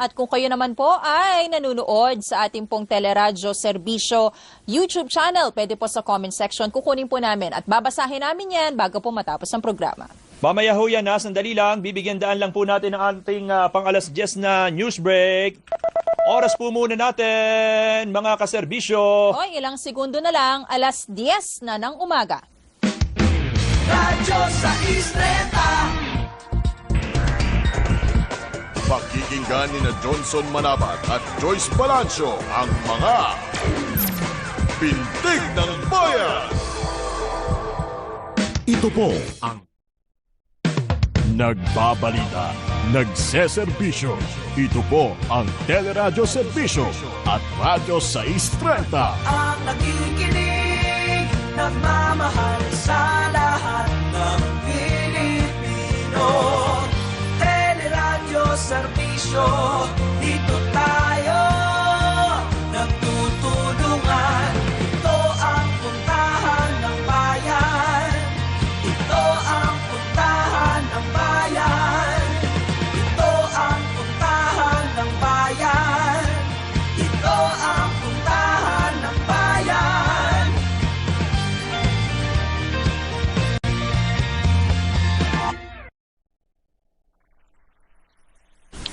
At kung kayo naman po ay nanunood sa ating pong teleradyo serbisyo YouTube channel, pwede po sa comment section, kukunin po namin at babasahin namin yan bago po matapos ang programa. Mamaya ho yan, sandali lang, bibigyan daan lang po natin ang ating pang alas 10 na news break. Oras po muna natin, mga kaserbisyo. Hoy, ilang segundo na lang, alas 10 na ng umaga. Radyo sa Isleta. Pakikinggan ni na Johnson Manabat at Joyce Balancio ang mga Pintig ng Bayan. Ito po ang nagbabalita, nagseserbisyo. Ito po ang Teleradyo Serbisyo at Radyo 630. Ang nakikinig, nagmamahal sa lahat ng Pilipino. Teleradyo Serbisyo, dito tayo nagtutulungan. Ito ang puntahan ng bayan. Ito ang puntahan ng bayan. Ito ang puntahan ng bayan. Ito ang puntahan ng bayan.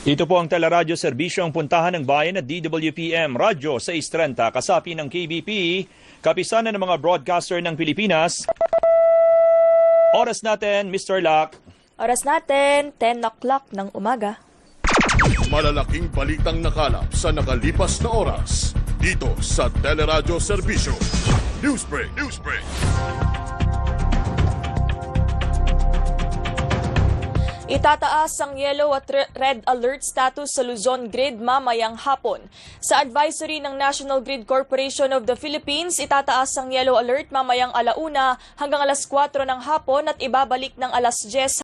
Ito po ang teleradyo serbisyo ang puntahan ng bayan at DWPM Radyo 630, kasapi ng KBP, kapisanan ng mga broadcaster ng Pilipinas. Oras natin, Mr. Lack. Oras natin, 10 o'clock ng umaga. Malalaking balitang nakalap sa nakalipas na oras. Dito sa Teleradyo Serbisyo. Newsbreak! Newsbreak! Itataas ang yellow at red alert status sa Luzon Grid mamayang hapon. Sa advisory ng National Grid Corporation of the Philippines, itataas ang yellow alert mamayang 1:00 hanggang alas 4 ng hapon at ibabalik ng alas 10